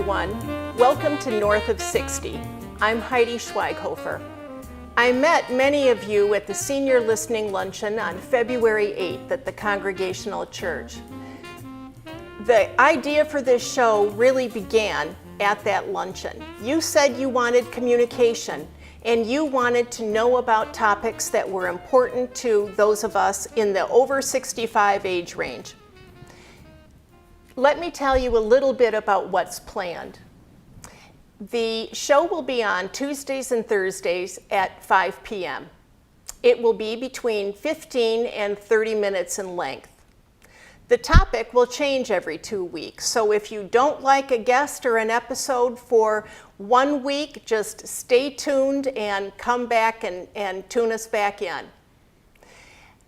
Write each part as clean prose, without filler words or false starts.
everyone. Welcome to North of 60. I'm Heidi Schweighofer. I met many of you at the Senior Listening Luncheon on February 8th at the Congregational Church. The idea for this show really began at that luncheon. You said you wanted communication and you wanted to know about topics that were important to those of us in the over 65 age range. Let me tell you a little bit about what's planned. The show will be on Tuesdays and Thursdays at 5 p.m. It will be between 15 and 30 minutes in length. The topic will change every 2 weeks, so if you don't like a guest or an episode for 1 week, just stay tuned and come back and tune us back in.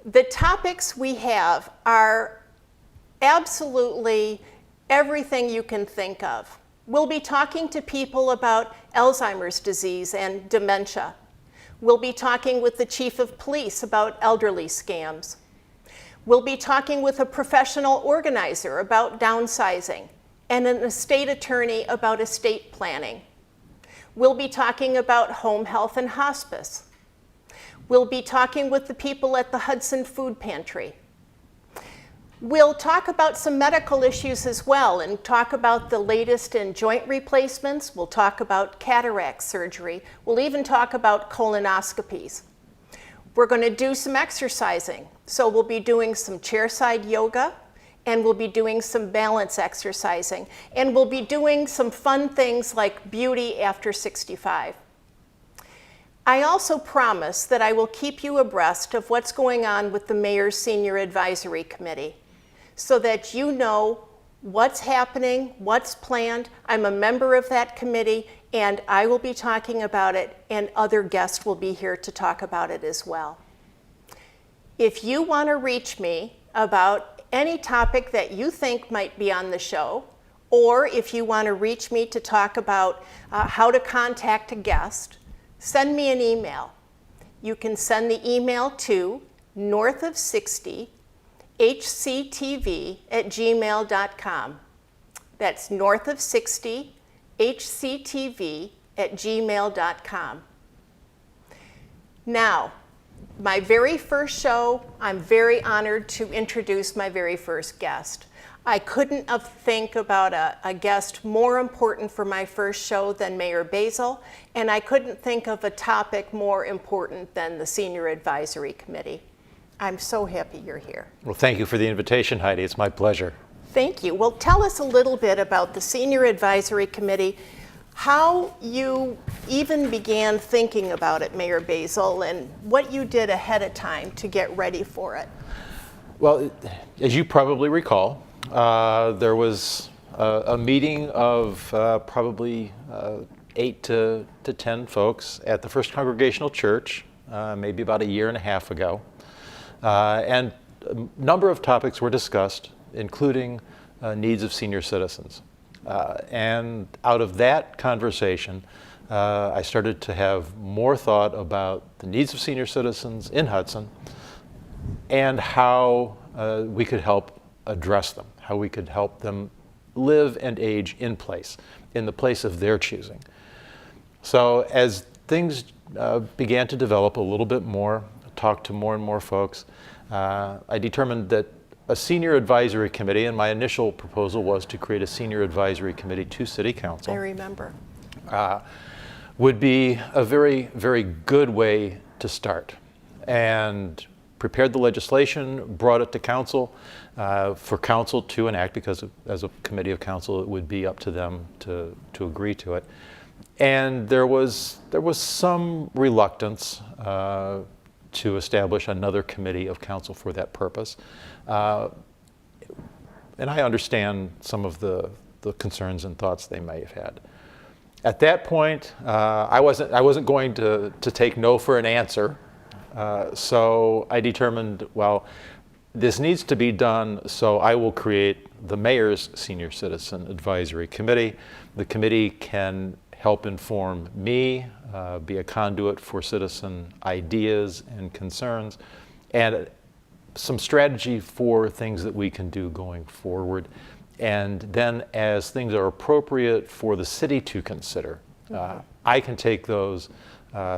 The topics we have are absolutely everything you can think of. We'll be talking to people about Alzheimer's disease and dementia. We'll be talking with the chief of police about elderly scams. We'll be talking with a professional organizer about downsizing and an estate attorney about estate planning. We'll be talking about home health and hospice. We'll be talking with the people at the Hudson food pantry. We'll talk about some medical issues as well and talk about the latest in joint replacements. We'll talk about cataract surgery. We'll even talk about colonoscopies. We're going to do some exercising. So we'll be doing some chairside yoga, and we'll be doing some balance exercising, and we'll be doing some fun things like beauty after 65. I also promise that I will keep you abreast of what's going on with the Mayor's Senior Advisory Committee so that you know what's happening, what's planned. I'm a member of that committee, and I will be talking about it, and other guests will be here to talk about it as well. If you want to reach me about any topic that you think might be on the show, or if you want to reach me to talk about how to contact a guest, send me an email. You can send the email to northof60hctv@gmail.com. That's northof60hctv@gmail.com. Now, my very first show, I'm very honored to introduce my very first guest. I couldn't think about a guest more important for my first show than Mayor Basil, and I couldn't think of a topic more important than the Senior Advisory Committee. I'm so happy you're here. Well, thank you for the invitation, Heidi. It's my pleasure. Thank you. Well, tell us a little bit about the Senior Advisory Committee, how you even began thinking about it, Mayor Basil, and what you did ahead of time to get ready for it. Well, as you probably recall, there was a meeting of probably 8 to 10 folks at the First Congregational Church, maybe about a year and a half ago. And a number of topics were discussed, including needs of senior citizens. And out of that conversation, I started to have more thought about the needs of senior citizens in Hudson and how we could help address them, how we could help them live and age in the place of their choosing. So as things began to develop a little bit more, talked to more and more folks, I determined that a senior advisory committee, and my initial proposal was to create a senior advisory committee to City Council. I remember. Would be a very, very good way to start. And prepared the legislation, brought it to council for council to enact, because as a committee of council, it would be up to them to agree to it. And there was some reluctance to establish another committee of council for that purpose. And I understand some of the concerns and thoughts they may have had. At that point, I wasn't going to take no for an answer. So I determined, well, this needs to be done, so I will create the Mayor's Senior Citizen Advisory Committee. The committee can help inform me, be a conduit for citizen ideas and concerns, and some strategy for things that we can do going forward And then as things are appropriate for the city to consider, I can take those,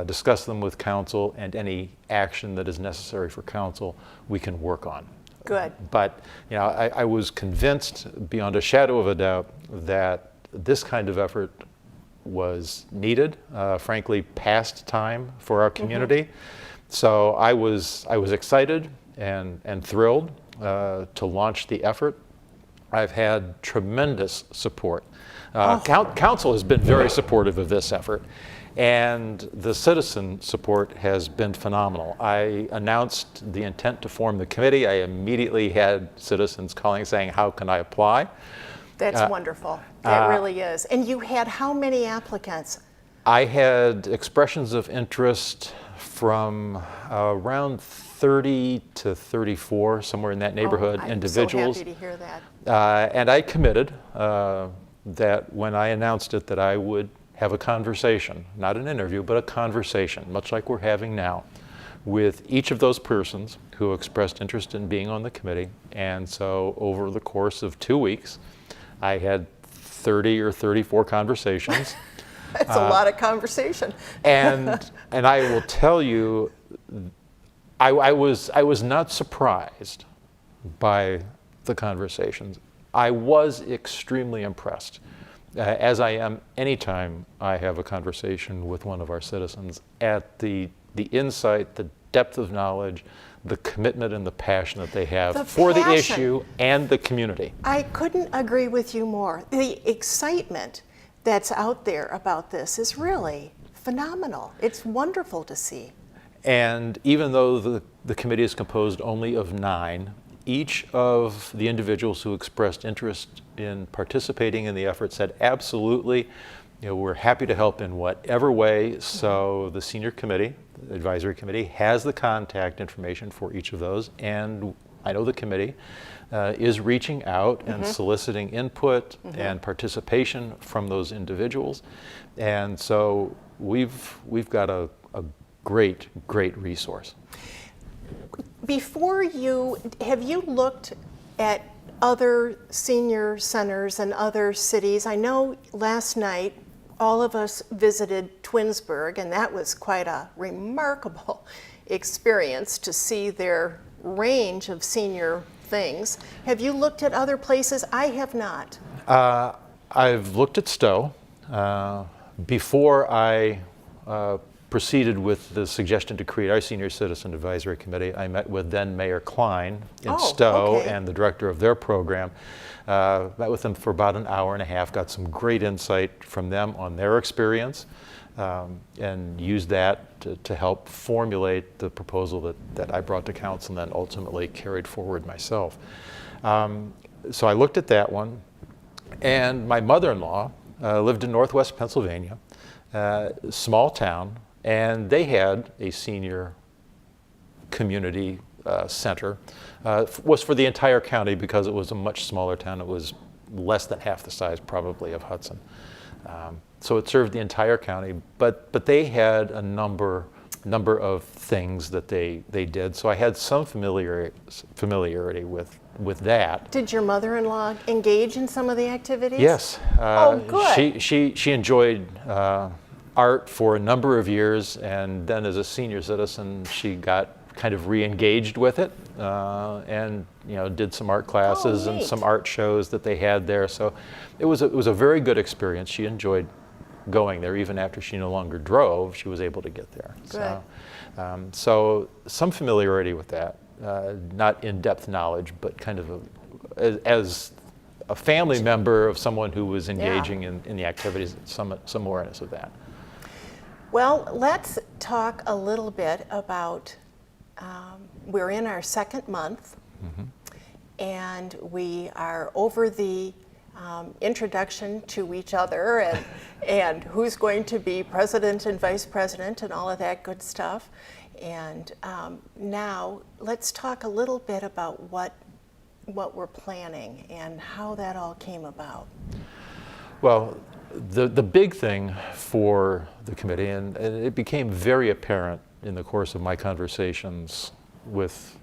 discuss them with council, and any action that is necessary for council, we can work on. Good. But I was convinced beyond a shadow of a doubt that this kind of effort was needed, frankly, past time for our community. So I was excited and thrilled to launch the effort. I've had tremendous support. Council has been very supportive of this effort, and the citizen support has been phenomenal. I announced the intent to form the committee. I immediately had citizens calling saying, how can I apply? That's wonderful. That really is. And you had how many applicants? I had expressions of interest from around 30 to 34, somewhere in that neighborhood, individuals. I'm so happy to hear that. And I committed that when I announced it that I would have a conversation, not an interview, but a conversation, much like we're having now, with each of those persons who expressed interest in being on the committee. And so over the course of 2 weeks, I had 30 or 34 conversations. That's a lot of conversation. and I will tell you, I was not surprised by the conversations. I was extremely impressed, as I am anytime I have a conversation with one of our citizens, at the insight, the depth of knowledge, the commitment and the passion that they have for the issue and the community. I couldn't agree with you more. The excitement that's out there about this is really phenomenal. It's wonderful to see. And even though the committee is composed only of 9, each of the individuals who expressed interest in participating in the effort said, absolutely, we're happy to help in whatever way. So the senior committee, the advisory committee, has the contact information for each of those. And I know the committee is reaching out and soliciting input and participation from those individuals. And so we've got a great resource. Have you looked at other senior centers and other cities? I know last night all of us visited Twinsburg, and that was quite a remarkable experience to see their range of senior things. Have you looked at other places? I have not. I've looked at Stowe. Before I proceeded with the suggestion to create our Senior Citizen Advisory Committee, I met with then Mayor Klein in Stowe and the director of their program. Met with them for about an hour and a half, got some great insight from them on their experience, and used that to help formulate the proposal that I brought to council and then ultimately carried forward myself. So I looked at that one, and my mother-in-law lived in Northwest Pennsylvania, small town, and they had a senior community center. Was for the entire county because it was a much smaller town. It was less than half the size probably of Hudson. So it served the entire county, but they had a number of things that they did. So I had some familiarity with that. Did your mother-in-law engage in some of the activities? Yes. Good. She enjoyed art for a number of years, and then as a senior citizen, she got kind of re-engaged with it, and did some art classes and some art shows that they had there. So it was a very good experience. She enjoyed going there even after she no longer drove. She was able to get there. Good. So some familiarity with that, not in-depth knowledge, but kind of as a family member of someone who was engaging in the activities, some awareness of that. Well, let's talk a little bit about, we're in our second month, and we are over the introduction to each other and who's going to be president and vice president and all of that good stuff. And now let's talk a little bit about what we're planning and how that all came about. Well, the big thing for the committee, and it became very apparent in the course of my conversations with,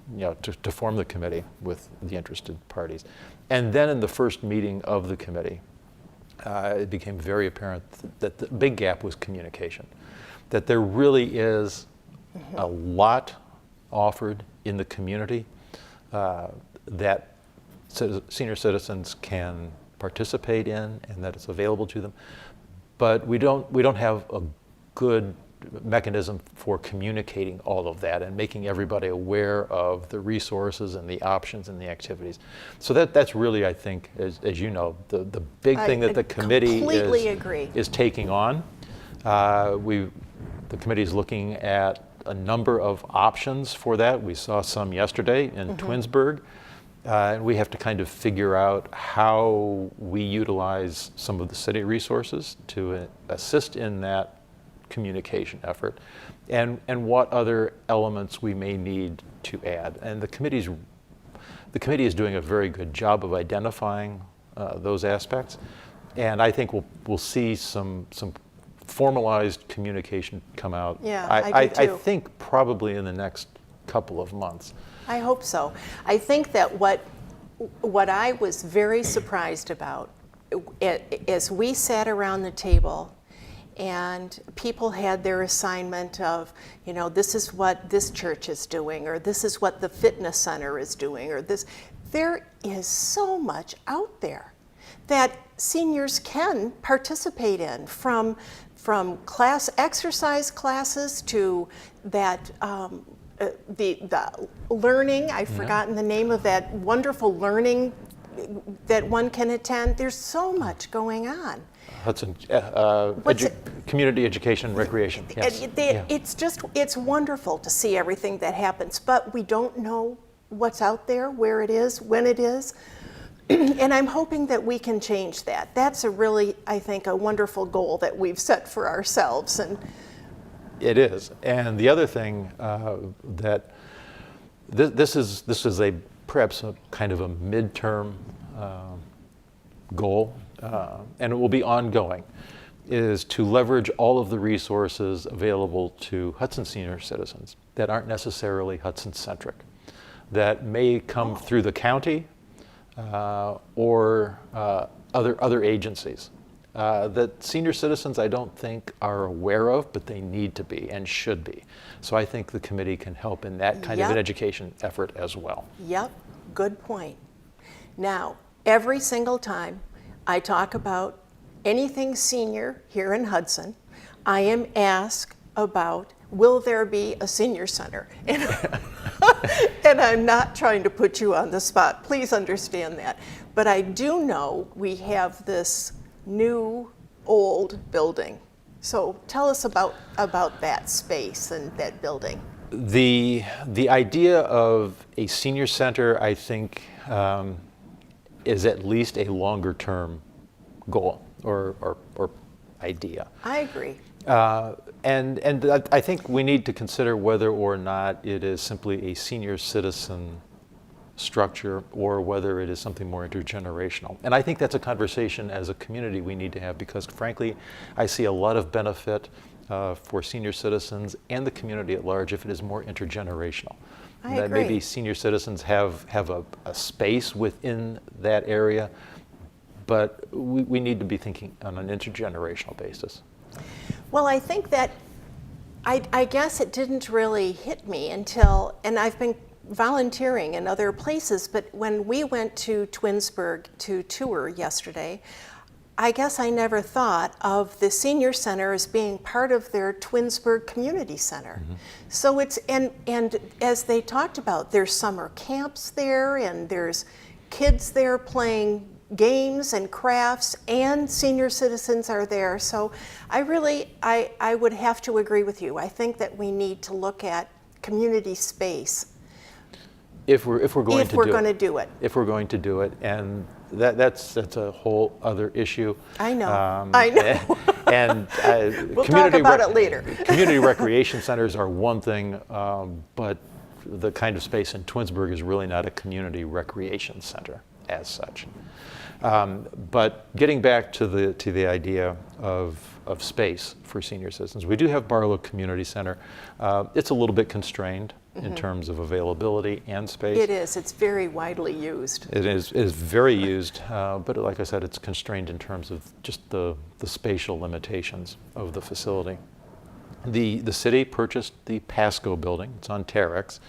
to form the committee with the interested parties. And then in the first meeting of the committee, it became very apparent that the big gap was communication, that there really is a lot offered in the community that senior citizens can participate in and that it's available to them, but we don't have a good mechanism for communicating all of that and making everybody aware of the resources and the options and the activities. So that's really, I think, as you know, the big thing that the committee completely agree. is taking on. The committee is looking at a number of options for that. We saw some yesterday in Twinsburg. And we have to kind of figure out how we utilize some of the city resources to assist in that communication effort, and what other elements we may need to add. And the committee is doing a very good job of identifying those aspects, and I think we'll see some formalized communication come out. Yeah, I do too. I think probably in the next couple of months. I hope so. I think that what I was very surprised about as we sat around the table and people had their assignment of, this is what this church is doing, or this is what the fitness center is doing, or this. There is so much out there that seniors can participate in, from exercise classes to that the learning. I've forgotten the name of that wonderful learning that one can attend. There's so much going on. Hudson, community education and recreation. Yes. It's wonderful to see everything that happens, but we don't know what's out there, where it is, when it is. And I'm hoping that we can change that. That's I think, a wonderful goal that we've set for ourselves. And it is. And the other thing that this is perhaps a kind of a midterm goal, and it will be ongoing, is to leverage all of the resources available to Hudson senior citizens that aren't necessarily Hudson-centric, that may come through the county or other agencies that senior citizens I don't think are aware of, but they need to be and should be. So I think the committee can help in that kind of an education effort as well. Yep, good point. Now, every single time I talk about anything senior here in Hudson, I am asked about, will there be a senior center? And I'm not trying to put you on the spot. Please understand that. But I do know we have this new old building. So tell us about that space and that building. The idea of a senior center, I think, is at least a longer term goal or idea. I agree. And I think we need to consider whether or not it is simply a senior citizen structure or whether it is something more intergenerational. And I think that's a conversation as a community we need to have, because frankly, I see a lot of benefit for senior citizens and the community at large if it is more intergenerational. I that agree. Maybe senior citizens have a space within that area, but we need to be thinking on an intergenerational basis. Well, I think that, I guess it didn't really hit me until, and I've been volunteering in other places, but when we went to Twinsburg to tour yesterday, I guess I never thought of the senior center as being part of their Twinsburg Community Center. Mm-hmm. So it's, and as they talked about, there's summer camps there, and there's kids there playing games and crafts, and senior citizens are there. So I would have to agree with you. I think that we need to look at community space. If we're going to do it. If we're going to do it, and that's a whole other issue. I know. I know. And we'll talk about it later. Community recreation centers are one thing, but the kind of space in Twinsburg is really not a community recreation center. as such. But getting back to the idea of space for senior citizens, we do have Barlow Community Center. It's a little bit constrained in terms of availability and space. It is. It's very widely used. It is very used, but like I said, it's constrained in terms of just the spatial limitations of the facility. The city purchased the Pasco building. It's on Terex.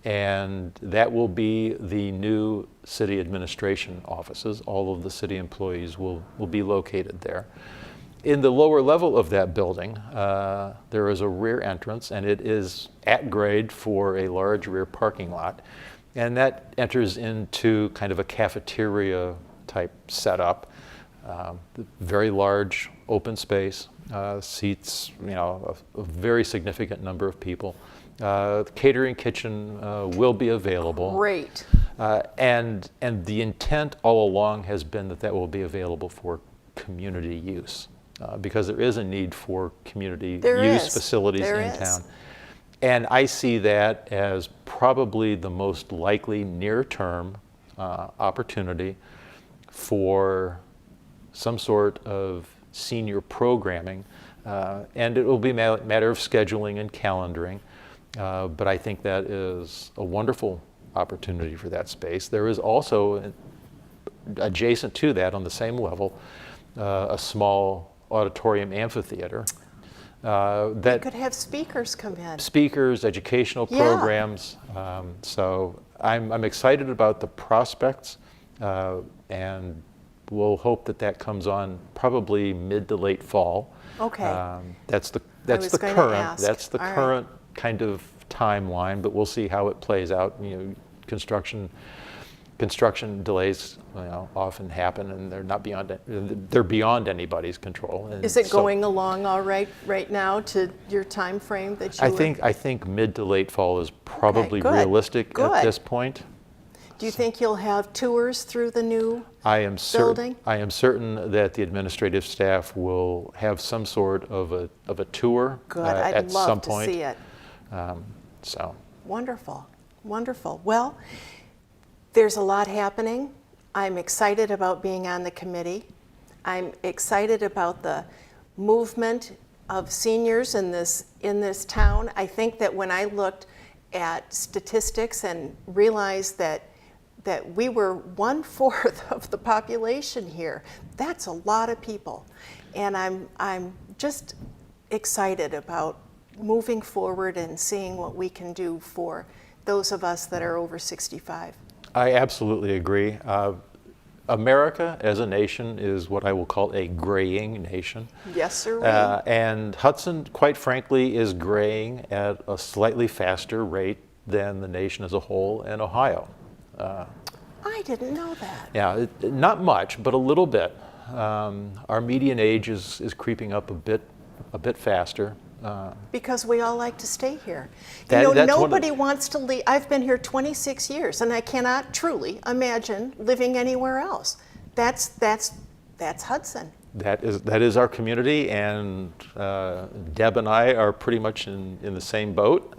And that will be the new city administration offices. All of the city employees will be located there. In the lower level of that building, there is a rear entrance, and it is at grade for a large rear parking lot. And that enters into kind of a cafeteria type setup. Very large open space, seats, a very significant number of people. The catering kitchen will be available. Great. And the intent all along has been that will be available for community use, because there is a need for community use facilities in town. And I see that as probably the most likely near-term opportunity for some sort of senior programming. And it will be a matter of scheduling and calendaring. But I think that is a wonderful opportunity for that space. There is also, adjacent to that on the same level, a small auditorium amphitheater. That You could have speakers come in. Speakers, educational programs. So I'm excited about the prospects, and we'll hope that comes on probably mid to late fall. Okay. That's the All current kind of timeline, but we'll see how it plays out. Construction delays often happen, and they're beyond anybody's control. And Is it going along all right now to your time frame that you I think mid to late fall is probably good. realistic Good. at this point. Do you think you'll have tours through the new I am building? I am certain that the administrative staff will have some sort of a tour Good. at I'd love some to point. see it. So Wonderful. Wonderful. Well, there's a lot happening. I'm excited about being on the committee. I'm excited about the movement of seniors in this town. I think that when I looked at statistics and realized that we were 1/4 of the population here, that's a lot of people. And I'm just excited about moving forward and seeing what we can do for those of us that are over 65. I absolutely agree. America as a nation is what I will call a graying nation. Yes, sir. And Hudson, quite frankly, is graying at a slightly faster rate than the nation as a whole and Ohio. I didn't know that. Yeah, not much, but a little bit. Our median age is creeping up a bit faster. Because we all like to stay here. That's Nobody wants to leave. I've been here 26 years, and I cannot truly imagine living anywhere else. That's Hudson. That is our community, and Deb and I are pretty much in the same boat.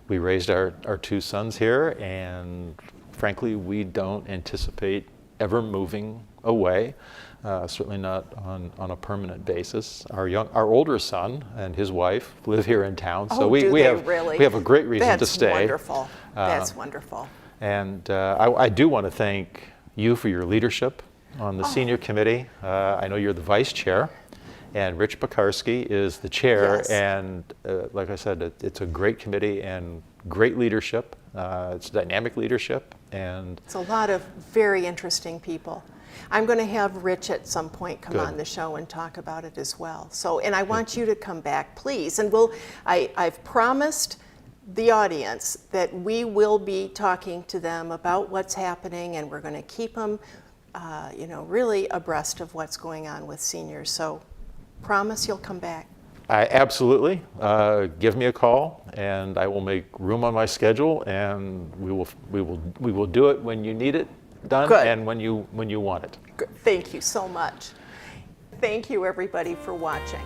We raised our two sons here, and frankly, we don't anticipate ever moving away. Certainly not on a permanent basis. Our older son and his wife live here in town, so we have a great reason to stay. Wonderful. That's wonderful. And I do want to thank you for your leadership on the senior committee. I know you're the vice chair, and Rich Pekarsky is the chair. Yes. And like I said, it's a great committee and great leadership. It's dynamic leadership, and It's a lot of very interesting people. I'm going to have Rich at some point come on the show and talk about it as well. So, and I want you to come back, please. And I've promised the audience that we will be talking to them about what's happening, and we're going to keep them, really abreast of what's going on with seniors. So, promise you'll come back. I absolutely give me a call, and I will make room on my schedule, and we will do it when you need it done. Good. And when you want it. Thank you so much. Thank you, everybody, for watching.